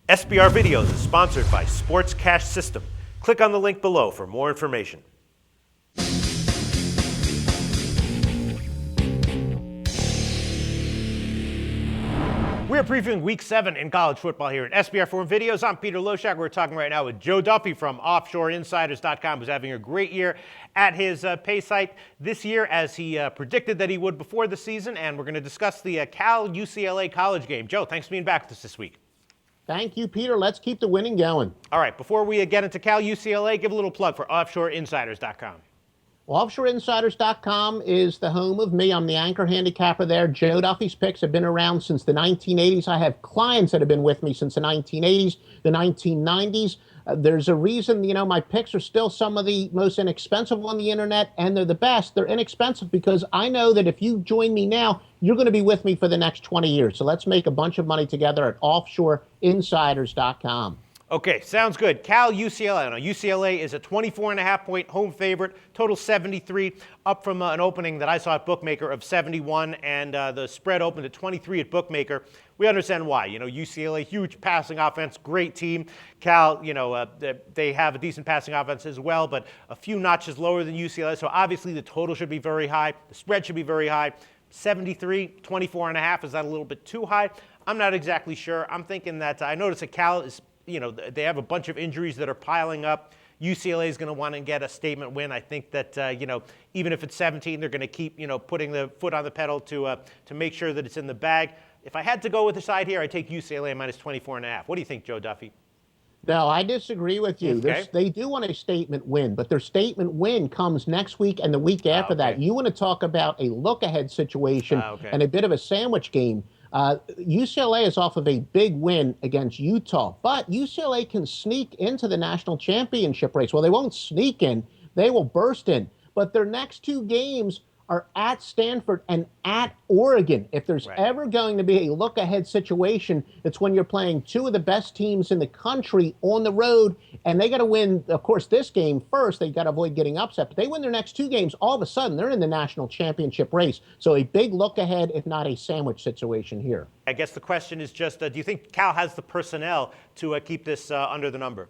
SBR Videos is sponsored by Sports Cash System. Click on the link below for more information. We're previewing Week 7 in college football here at SBRForum Videos. I'm Peter Loshak. We're talking right now with Joe Duffy from OffshoreInsiders.com, who's having a great year at his pay site this year, as he predicted that he would before the season. And we're going to discuss the Cal-UCLA college game. Joe, thanks for being back with us this week. Thank you, Peter. Let's keep the winning going. All right, before we get into Cal-UCLA, give a little plug for OffshoreInsiders.com. Well, OffshoreInsiders.com is the home of me. I'm the anchor handicapper there. Joe Duffy's picks have been around since the 1980s. I have clients that have been with me since the 1980s, the 1990s. There's a reason, my picks are still some of the most inexpensive on the internet, and they're the best. They're inexpensive because I know that if you join me now, you're going to be with me for the next 20 years. So let's make a bunch of money together at OffshoreInsiders.com. Okay, sounds good. Cal-UCLA. Now, UCLA is a 24.5-point home favorite, total 73, up from an opening that I saw at Bookmaker of 71, and the spread opened at 23 at Bookmaker. We understand why. UCLA, huge passing offense, great team. Cal, they have a decent passing offense as well, but a few notches lower than UCLA, so obviously the total should be very high. The spread should be very high. 73, 24.5, is that a little bit too high? I'm not exactly sure. I'm thinking that I noticed that Cal is, they have a bunch of injuries that are piling up. UCLA is going to want to get a statement win. I think that, even if it's 17, they're going to keep, putting the foot on the pedal to make sure that it's in the bag. If I had to go with the side here, I'd take UCLA minus 24.5. What do you think, Joe Duffy? No, I disagree with you. Okay. They do want a statement win, but their statement win comes next week and the week after that. You want to talk about a look-ahead situation and a bit of a sandwich game. UCLA is off of a big win against Utah, but UCLA can sneak into the national championship race. Well, they won't sneak in. They will burst in. But their next two games are at Stanford and at Oregon. If there's ever going to be a look-ahead situation, it's when you're playing two of the best teams in the country on the road, and they got to win, of course, this game first. They got to avoid getting upset. But they win their next two games, all of a sudden, they're in the national championship race. So a big look-ahead, if not a sandwich situation here. I guess the question is just, do you think Cal has the personnel to keep this under the number?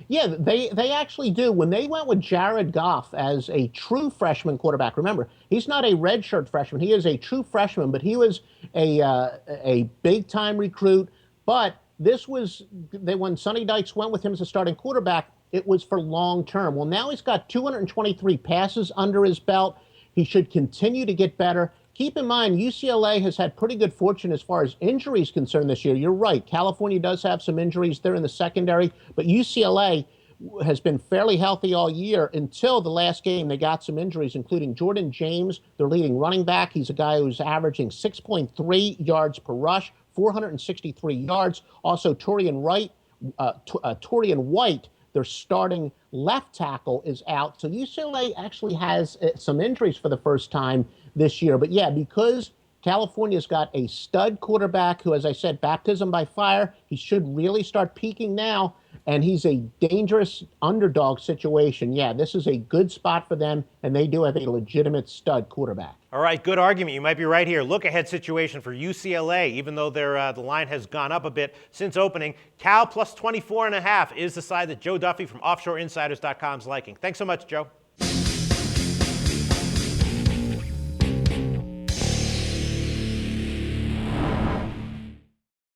Yeah, they actually do. When they went with Jared Goff as a true freshman quarterback, remember, he's not a redshirt freshman. He is a true freshman, but he was a big-time recruit. But when Sonny Dykes went with him as a starting quarterback, it was for long-term. Well, now he's got 223 passes under his belt. He should continue to get better. Keep in mind, UCLA has had pretty good fortune as far as injuries concerned this year. You're right. California does have some injuries there in the secondary, but UCLA has been fairly healthy all year until the last game. They got some injuries, including Jordan James, their leading running back. He's a guy who's averaging 6.3 yards per rush, 463 yards. Also, Torian White, their starting left tackle, is out. So UCLA actually has some injuries for the first time this year. But yeah, because California's got a stud quarterback who, as I said, baptism by fire, he should really start peaking now, and he's a dangerous underdog situation. Yeah, this is a good spot for them, and they do have a legitimate stud quarterback. All right, good argument. You might be right here. Look-ahead situation for UCLA, even though the line has gone up a bit since opening. Cal plus 24.5 is the side that Joe Duffy from OffshoreInsiders.com is liking. Thanks so much, Joe.